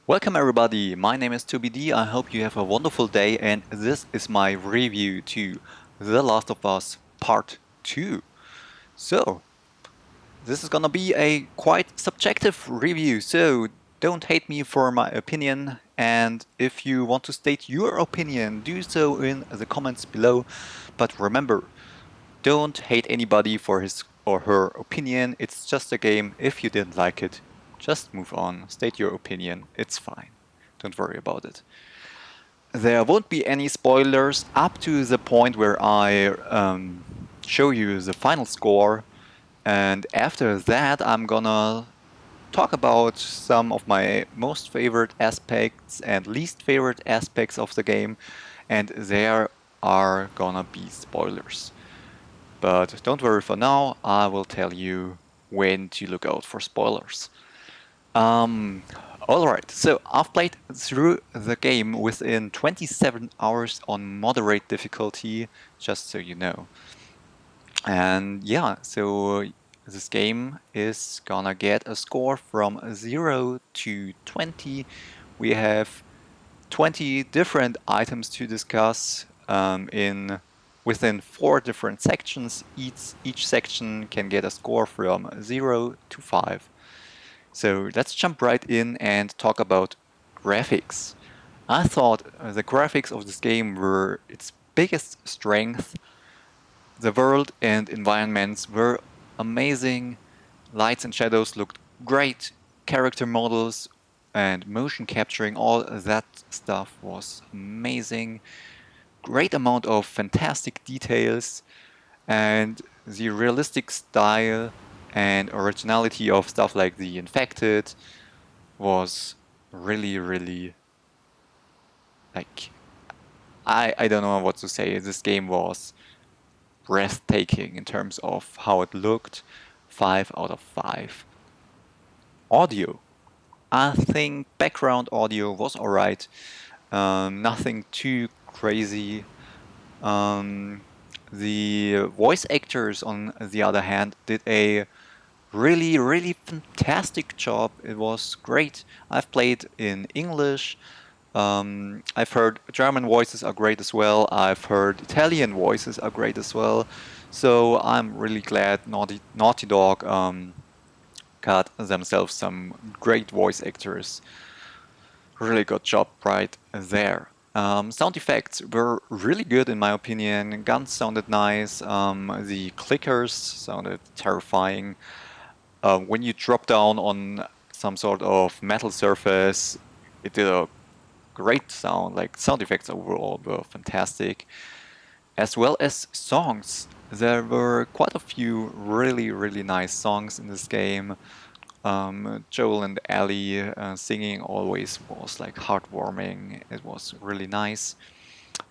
Welcome everybody, my name is TobeyD. I hope you have a wonderful day, and this is my review to The Last of Us Part 2. So, this is gonna be a quite subjective review, so don't hate me for my opinion, and if you want to state your opinion, do so in the comments below. But remember, don't hate anybody for his or her opinion, it's just a game. If you didn't like it, just move on, state your opinion, it's fine. Don't worry about it. There won't be any spoilers up to the point where I show you the final score, and after that I'm gonna talk about some of my most favorite aspects and least favorite aspects of the game, and there are gonna be spoilers. But don't worry, for now I will tell you when to look out for spoilers. Um, Alright, so I've played through the game within 27 hours on moderate difficulty, just so you know. And yeah, so this game is gonna get a score from 0 to 20. We have 20 different items to discuss in within 4 different sections. Each section can get a score from 0 to 5. So let's jump right in and talk about graphics. I thought the graphics of this game were its biggest strength. The world and environments were amazing. Lights and shadows looked great. Character models and motion capturing, all that stuff was amazing. Great amount of fantastic details, and the realistic style and originality of stuff like the infected was really like I don't know what to say. This game was breathtaking in terms of how it looked. 5 out of 5. Audio. I think background audio was alright. Nothing too crazy. The voice actors, on the other hand, did a really fantastic job. It was great. I've played in English. I've heard German voices are great as well. I've heard Italian voices are great as well. So I'm really glad Naughty Dog got themselves some great voice actors. Really good job right there. Sound effects were really good in my opinion. Guns sounded nice. The clickers sounded terrifying. When you drop down on some sort of metal surface, it did a great sound. Like, sound effects overall were fantastic, as well as songs. There were quite a few really nice songs in this game. Joel and Ellie singing always was like heartwarming. It was really nice.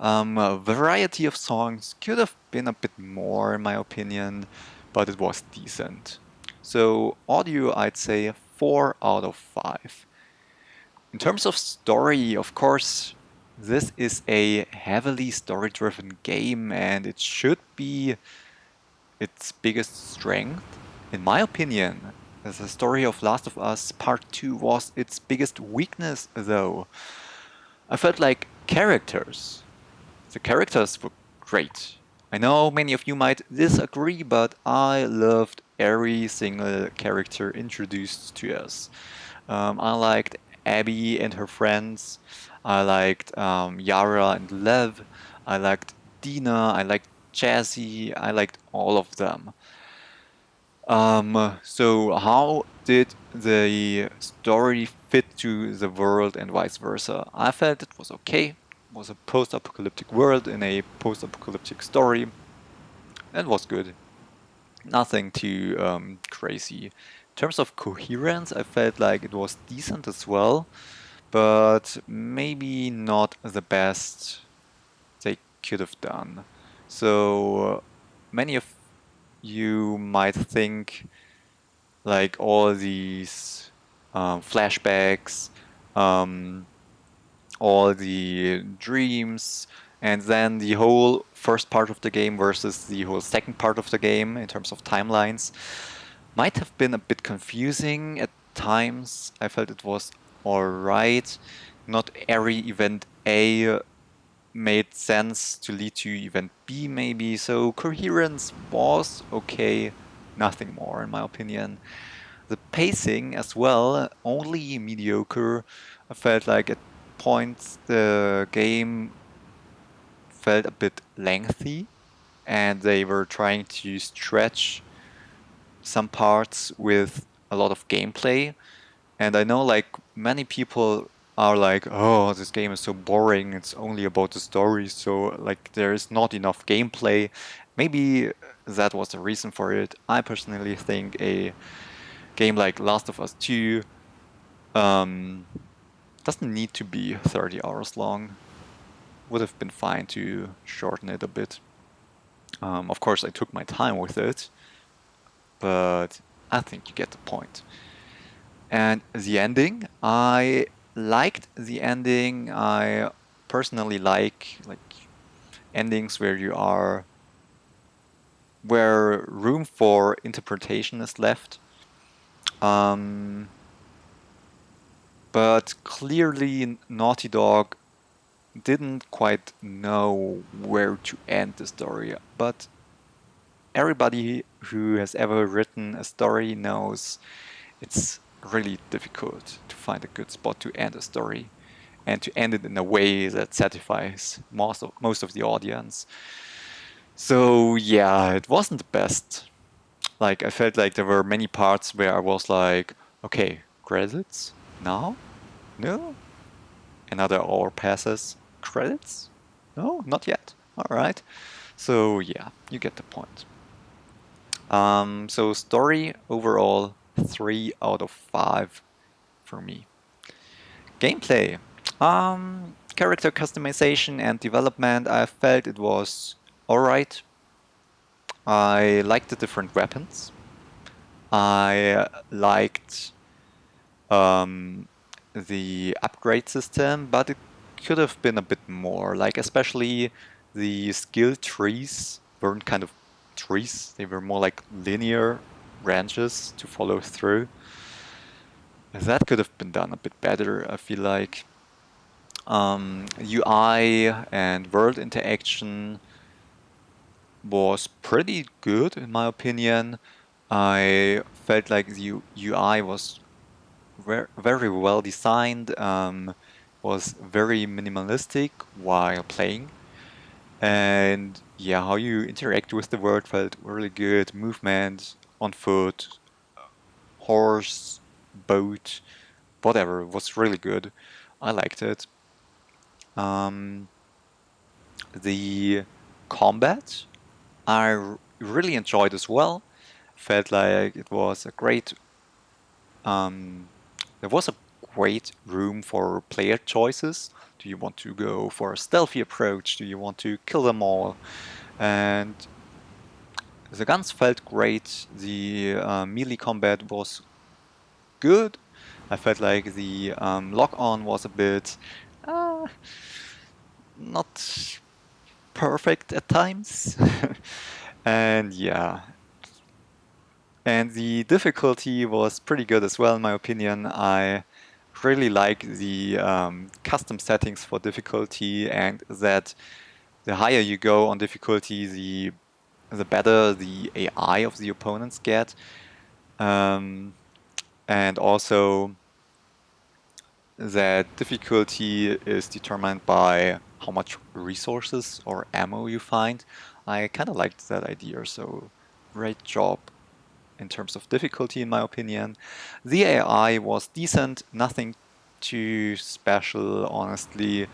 A variety of songs could have been a bit more in my opinion, but it was decent. So audio, I'd say 4 out of 5. In terms of story, of course, this is a heavily story-driven game, and it should be its biggest strength. In my opinion, the story of Last of Us Part 2 was its biggest weakness, though. I felt like the characters were great. I know many of you might disagree, but I loved every single character introduced to us. I liked Abby and her friends. I liked Yara and Lev. I liked Dina. I liked Jazzy. I liked all of them. So how did the story fit to the world and vice versa? I felt it was okay. It was a post-apocalyptic world in a post-apocalyptic story. It was good. Nothing too crazy. In terms of coherence, I felt like it was decent as well, but maybe not the best they could have done. So many of you might think like all these flashbacks, all the dreams, and then the whole first part of the game versus the whole second part of the game in terms of timelines might have been a bit confusing at times. I felt it was alright. Not every event A made sense to lead to event B maybe, so coherence was okay, nothing more in my opinion. The pacing as well, only mediocre. I felt like at points the game felt a bit lengthy and they were trying to stretch some parts with a lot of gameplay. And I know like many people are like, oh, this game is so boring, it's only about the story, so like there is not enough gameplay. Maybe that was the reason for it. I personally think a game like Last of Us 2 um, doesn't need to be 30 hours long. Would have been fine to shorten it a bit. Of course, I took my time with it, but I think you get the point. And the ending, I liked the ending. I personally like endings where room for interpretation is left. But clearly Naughty Dog didn't quite know where to end the story. But everybody who has ever written a story knows it's really difficult to find a good spot to end a story and to end it in a way that satisfies most of the audience. So yeah, it wasn't the best. Like I felt like there were many parts where I was like, okay, credits? Now? No? Another hour passes. Credits? No, not yet. Alright. So yeah, you get the point. So story overall 3 out of 5 for me. Gameplay. Character customization and development, I felt it was alright. I liked the different weapons. I liked the upgrade system, but it could have been a bit more. Like especially the skill trees weren't kind of trees; they were more like linear branches to follow through. That could have been done a bit better, I feel like. UI and world interaction was pretty good in my opinion. I felt like the UI was very well designed, was very minimalistic while playing. And yeah, how you interact with the world felt really good. Movement on foot, horse, boat, whatever was really good. I liked it. Um, the combat really enjoyed as well. Felt like it was a great there was a great room for player choices. Do you want to go for a stealthy approach? Do you want to kill them all? And the guns felt great. The melee combat was good. I felt like the lock-on was a bit uh, not perfect at times. And yeah, and the difficulty was pretty good as well, in my opinion. I really like the custom settings for difficulty, and that the higher you go on difficulty, the better the AI of the opponents get. Um, and also that difficulty is determined by how much resources or ammo you find. I kind of liked that idea, so great job in terms of difficulty, in my opinion. The AI was decent, nothing too special, honestly.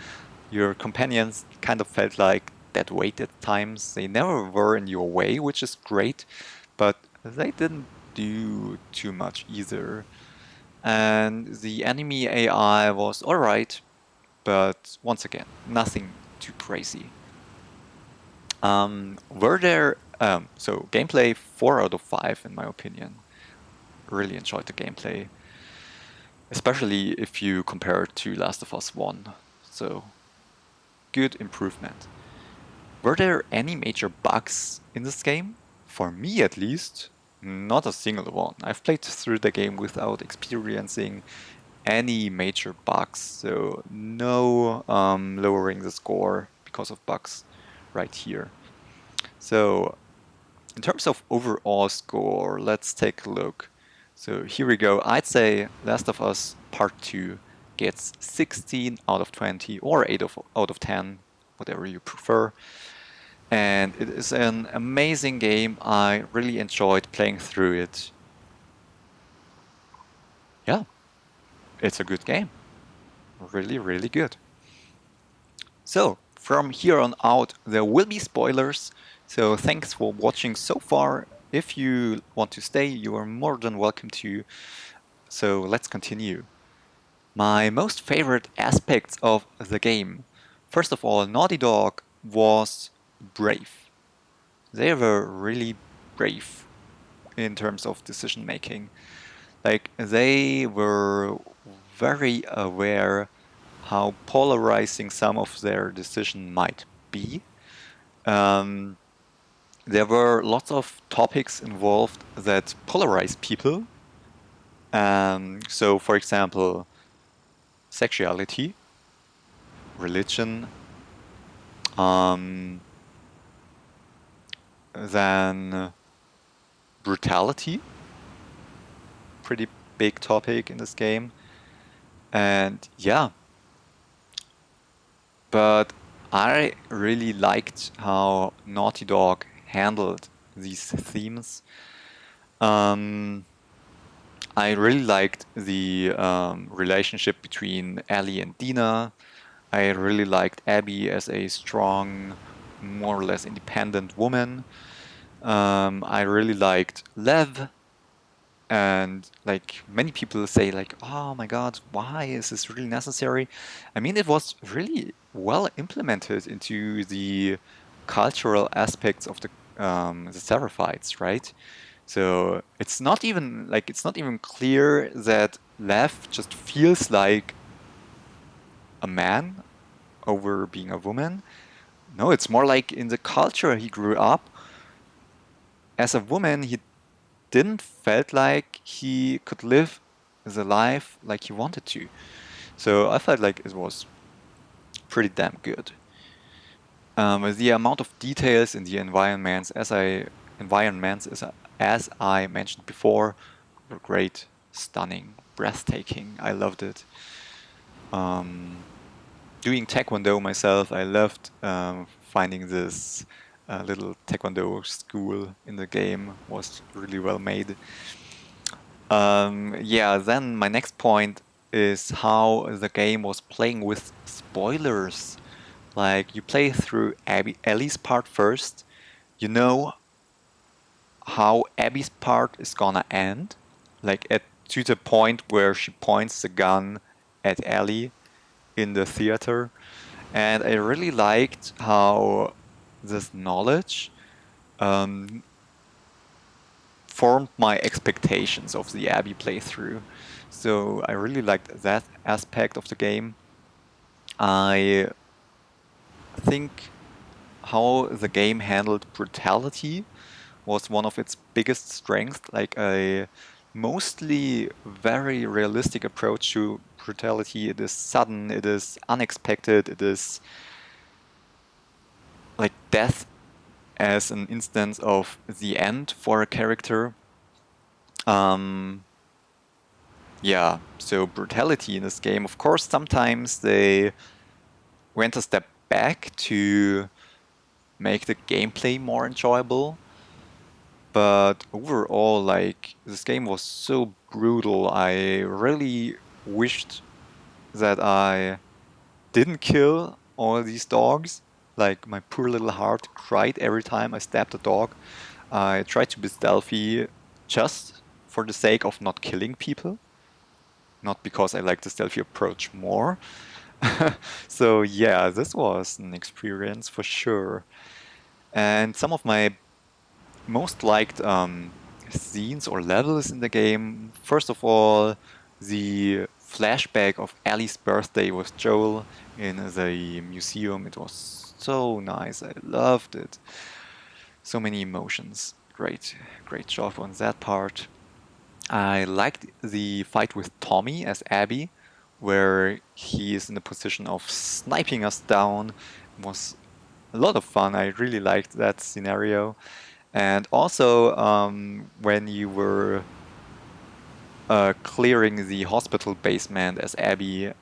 Your companions kind of felt like dead weight at times. They never were in your way, which is great, but they didn't do too much either. And the enemy AI was alright, but once again, nothing too crazy. Were there so gameplay 4 out of 5 in my opinion. Really enjoyed the gameplay, especially if you compare it to Last of Us 1. So good improvement. Were there any major bugs in this game? For me at least, not a single one. I've played through the game without experiencing any major bugs, so no lowering the score because of bugs right here. So in terms of overall score, let's take a look. So here we go. I'd say Last of Us Part 2 gets 16 out of 20 or 8 out of 10, whatever you prefer. And it is an amazing game. I really enjoyed playing through it. Yeah, it's a good game. Really, really good. So, from here on out, there will be spoilers. So, thanks for watching so far. If you want to stay, you are more than welcome to. So, let's continue. My most favorite aspects of the game. First of all, Naughty Dog was brave. They were really brave in terms of decision making. Like, they were very aware how polarizing some of their decision might be. There were lots of topics involved that polarize people. So, for example, sexuality, religion, then brutality, pretty big topic in this game. And yeah, but I really liked how Naughty Dog handled these themes. I really liked the relationship between Ellie and Dina. I really liked Abby as a strong, more or less independent woman. I really liked Lev, and like many people say, like, oh my God, why is this really necessary? I mean, it was really well implemented into the cultural aspects of the Seraphites, right? So it's not even clear that Lev just feels like a man over being a woman. No, it's more like in the culture he grew up as a woman, he didn't felt like he could live the life like he wanted to. So I felt like it was pretty damn good. The amount of details in the environments, as I mentioned before, were great, stunning, breathtaking. I loved it. Doing taekwondo myself, I loved finding this little taekwondo school in the game was really well made. Yeah, then my next point is how the game was playing with spoilers. Like, you play through Ellie's part first, you know how Abby's part is gonna end, like to the point where she points the gun at Ellie in the theater. And I really liked how this knowledge formed my expectations of the Abby playthrough. So I really liked that aspect of the game. I think how the game handled brutality was one of its biggest strengths, like a mostly very realistic approach to brutality. It is sudden, it is unexpected, it is like death as an instance of the end for a character. Yeah, so brutality in this game, of course, sometimes they went a step back to make the gameplay more enjoyable. But overall, like, this game was so brutal. I really wished that I didn't kill all these dogs. Like, my poor little heart cried every time I stabbed a dog. I tried to be stealthy just for the sake of not killing people, not because I like the stealthy approach more. So yeah, this was an experience for sure. And some of my most liked scenes or levels in the game, first of all, the flashback of Ellie's birthday with Joel in the museum. It was so nice. I loved it. So many emotions. Great, great job on that part. I liked the fight with Tommy as Abby, where he is in the position of sniping us down. It was a lot of fun. I really liked that scenario. And also, when you were clearing the hospital basement as Abby,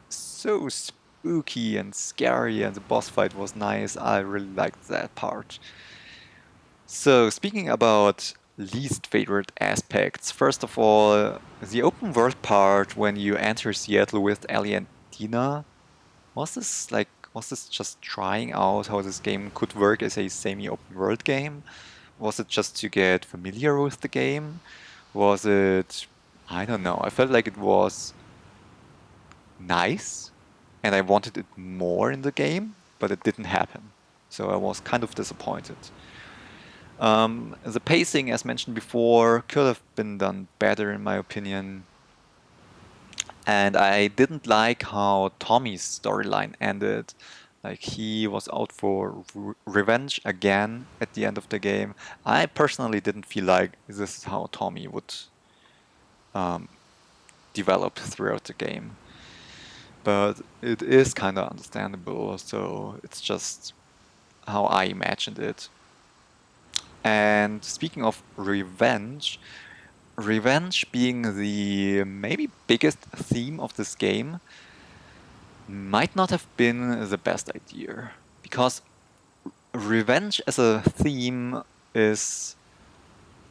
so spooky and scary, and the boss fight was nice. I really liked that part. So, speaking about least favorite aspects, first of all, the open world part when you enter Seattle with Ellie and Dina, was this just trying out how this game could work as a semi-open world game? Was it just to get familiar with the game? Was it, I don't know, I felt like it was nice and I wanted it more in the game, but it didn't happen. So I was kind of disappointed. The pacing, as mentioned before, could have been done better in my opinion. And I didn't like how Tommy's storyline ended. Like he was out for revenge again at the end of the game. I personally didn't feel like this is how Tommy would um, develop throughout the game. But it is kind of understandable, so it's just how I imagined it. And speaking of revenge, revenge being the maybe biggest theme of this game might not have been the best idea. Because revenge as a theme is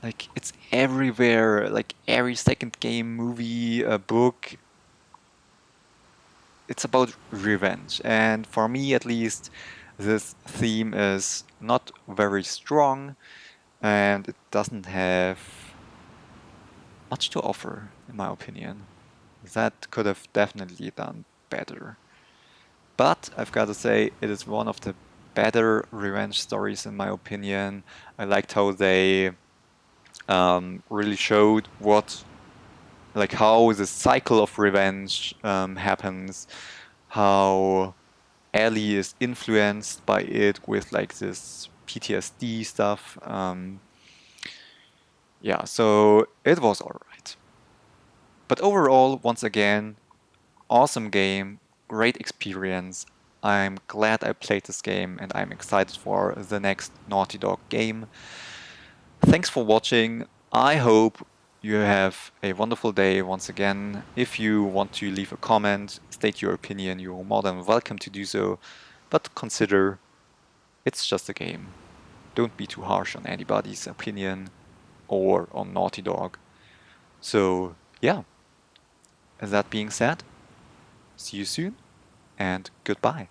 like it's everywhere, like every second game, movie, book, it's about revenge. And for me at least, this theme is not very strong and it doesn't have much to offer, in my opinion. That could have definitely done better. But I've got to say, it is one of the better revenge stories, in my opinion. I liked how they really showed how the cycle of revenge happens, how Ellie is influenced by it with like this PTSD stuff. Yeah, so it was alright. But overall, once again, awesome game, great experience. I'm glad I played this game and I'm excited for the next Naughty Dog game. Thanks for watching. I hope you have a wonderful day once again. If you want to leave a comment, state your opinion, you're more than welcome to do so. But consider it's just a game. Don't be too harsh on anybody's opinion or on Naughty Dog. So, yeah, that being said, see you soon and goodbye.